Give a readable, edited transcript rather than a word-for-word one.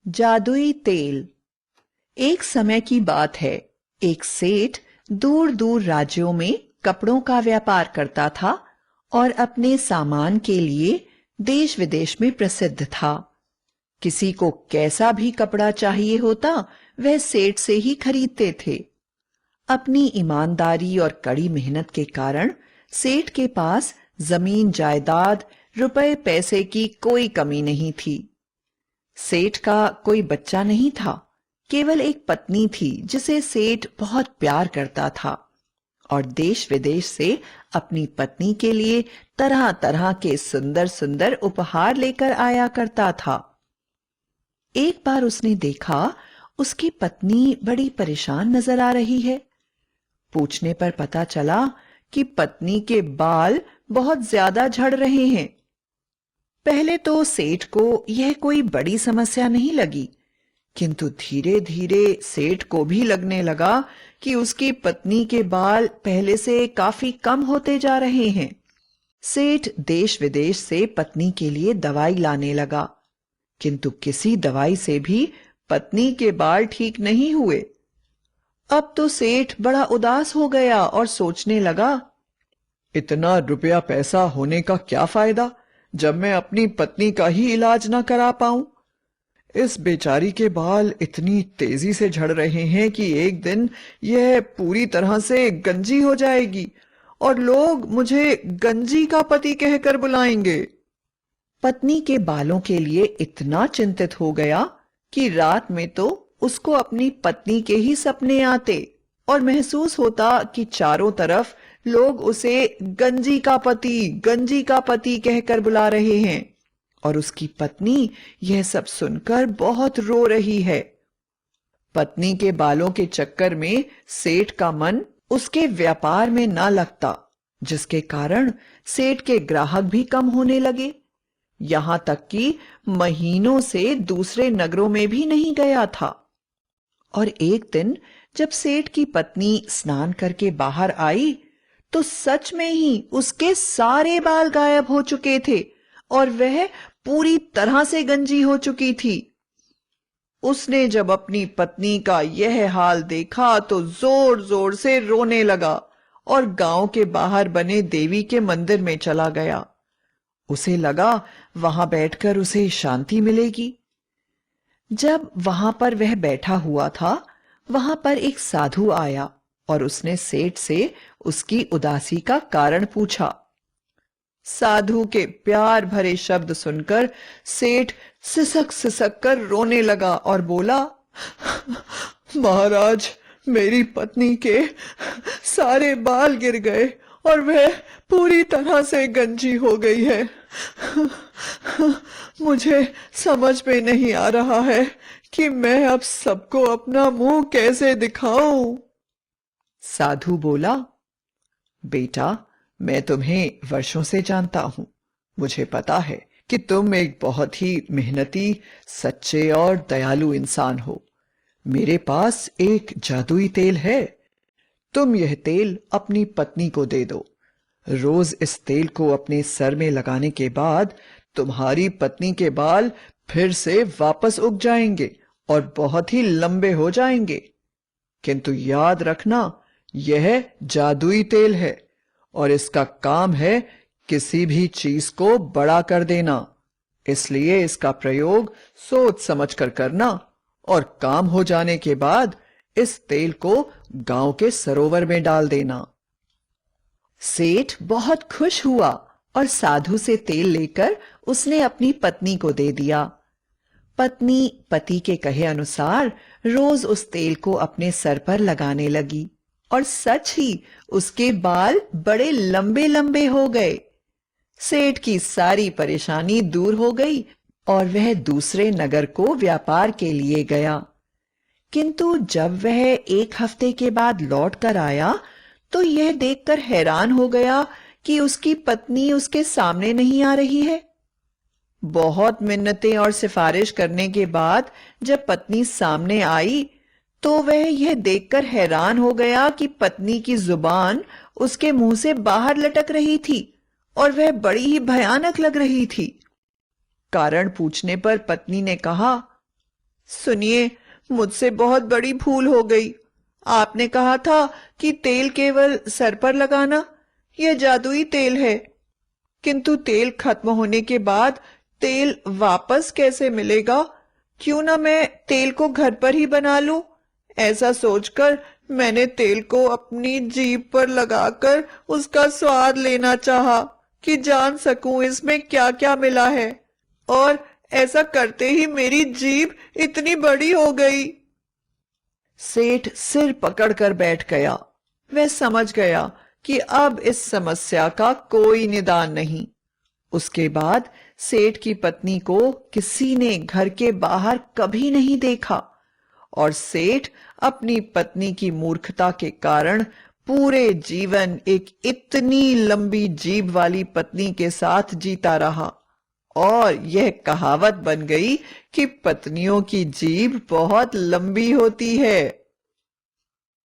जादुई तेल। एक समय की बात है। एक सेठ दूर दूर राज्यों में कपड़ों का व्यापार करता था और अपने सामान के लिए देश विदेश में प्रसिद्ध था। किसी को कैसा भी कपड़ा चाहिए होता वह सेठ से ही खरीदते थे। अपनी ईमानदारी और कड़ी मेहनत के कारण सेठ के पास जमीन जायदाद रुपए पैसे की कोई कमी नहीं थी। सेठ का कोई बच्चा नहीं था, केवल एक पत्नी थी जिसे सेठ बहुत प्यार करता था और देश विदेश से अपनी पत्नी के लिए तरह तरह के सुंदर सुंदर उपहार लेकर आया करता था। एक बार उसने देखा उसकी पत्नी बड़ी परेशान नजर आ रही है। पूछने पर पता चला कि पत्नी के बाल बहुत ज्यादा झड़ रहे हैं। पहले तो सेठ को यह कोई बड़ी समस्या नहीं लगी, किंतु धीरे धीरे सेठ को भी लगने लगा कि उसकी पत्नी के बाल पहले से काफी कम होते जा रहे हैं। सेठ देश विदेश से पत्नी के लिए दवाई लाने लगा, किंतु किसी दवाई से भी पत्नी के बाल ठीक नहीं हुए। अब तो सेठ बड़ा उदास हो गया और सोचने लगा, इतना रुपया पैसा होने का क्या फायदा जब मैं अपनी पत्नी का ही इलाज ना करा पाऊं। इस बेचारी के बाल इतनी तेजी से झड़ रहे हैं कि एक दिन यह पूरी तरह से गंजी हो जाएगी और लोग मुझे गंजी का पति कहकर बुलाएंगे। पत्नी के बालों के लिए इतना चिंतित हो गया कि रात में तो उसको अपनी पत्नी के ही सपने आते और महसूस होता कि चारों तरफ लोग उसे गंजी का पति कहकर बुला रहे हैं और उसकी पत्नी यह सब सुनकर बहुत रो रही है। पत्नी के बालों के चक्कर में सेठ का मन उसके व्यापार में ना लगता, जिसके कारण सेठ के ग्राहक भी कम होने लगे। यहां तक कि महीनों से दूसरे नगरों में भी नहीं गया था। और एक दिन जब सेठ की पत्नी स्नान करके बाहर आई तो सच में ही उसके सारे बाल गायब हो चुके थे और वह पूरी तरह से गंजी हो चुकी थी। उसने जब अपनी पत्नी का यह हाल देखा तो जोर जोर से रोने लगा और गांव के बाहर बने देवी के मंदिर में चला गया। उसे लगा वहां बैठकर उसे शांति मिलेगी। जब वहां पर वह बैठा हुआ था, वहां पर एक साधु आया और उसने सेठ से उसकी उदासी का कारण पूछा। साधु के प्यार भरे शब्द सुनकर सेठ सिसक सिसक कर रोने लगा और बोला, महाराज, मेरी पत्नी के सारे बाल गिर गए और वह पूरी तरह से गंजी हो गई है। मुझे समझ में नहीं आ रहा है कि मैं अब सबको अपना मुंह कैसे दिखाऊं। साधु बोला, बेटा, मैं तुम्हें वर्षों से जानता हूं। मुझे पता है कि तुम एक बहुत ही मेहनती, सच्चे और दयालु इंसान हो। मेरे पास एक जादुई तेल है। तुम यह तेल अपनी पत्नी को दे दो। रोज इस तेल को अपने सर में लगाने के बाद तुम्हारी पत्नी के बाल फिर से वापस उग जाएंगे और बहुत ही लंबे हो जाएंगे। किंतु याद रखना, यह जादुई तेल है और इसका काम है किसी भी चीज को बड़ा कर देना। इसलिए इसका प्रयोग सोच समझ कर करना और काम हो जाने के बाद इस तेल को गांव के सरोवर में डाल देना। सेठ बहुत खुश हुआ और साधु से तेल लेकर उसने अपनी पत्नी को दे दिया। पत्नी पति के कहे अनुसार रोज उस तेल को अपने सर पर लगाने लगी और सच ही उसके बाल बड़े लंबे लंबे हो गए। सेठ की सारी परेशानी दूर हो गई और वह दूसरे नगर को व्यापार के लिए गया। किंतु जब वह एक हफ्ते के बाद लौट कर आया तो यह देखकर हैरान हो गया कि उसकी पत्नी उसके सामने नहीं आ रही है। बहुत मिन्नतें और सिफारिश करने के बाद जब पत्नी सामने आई तो वह यह देखकर हैरान हो गया कि पत्नी की जुबान उसके मुंह से बाहर लटक रही थी और वह बड़ी ही भयानक लग रही थी। कारण पूछने पर पत्नी ने कहा, सुनिए, मुझसे बहुत बड़ी भूल हो गई। आपने कहा था कि तेल केवल सर पर लगाना। यह जादुई तेल है, किंतु तेल खत्म होने के बाद तेल वापस कैसे मिलेगा? क्यों ना मैं तेल को घर पर ही बना लूं? ऐसा सोचकर मैंने तेल को अपनी जीभ पर लगाकर उसका स्वाद लेना चाहा कि जान सकूं इसमें क्या क्या मिला है, और ऐसा करते ही मेरी जीभ इतनी बड़ी हो गई। सेठ सिर पकड़कर बैठ गया। वह समझ गया कि अब इस समस्या का कोई निदान नहीं। उसके बाद सेठ की पत्नी को किसी ने घर के बाहर कभी नहीं देखा, और सेठ अपनी पत्नी की मूर्खता के कारण पूरे जीवन एक इतनी लंबी जीभ वाली पत्नी के साथ जीता रहा, और यह कहावत बन गई कि पत्नियों की जीभ बहुत लंबी होती है।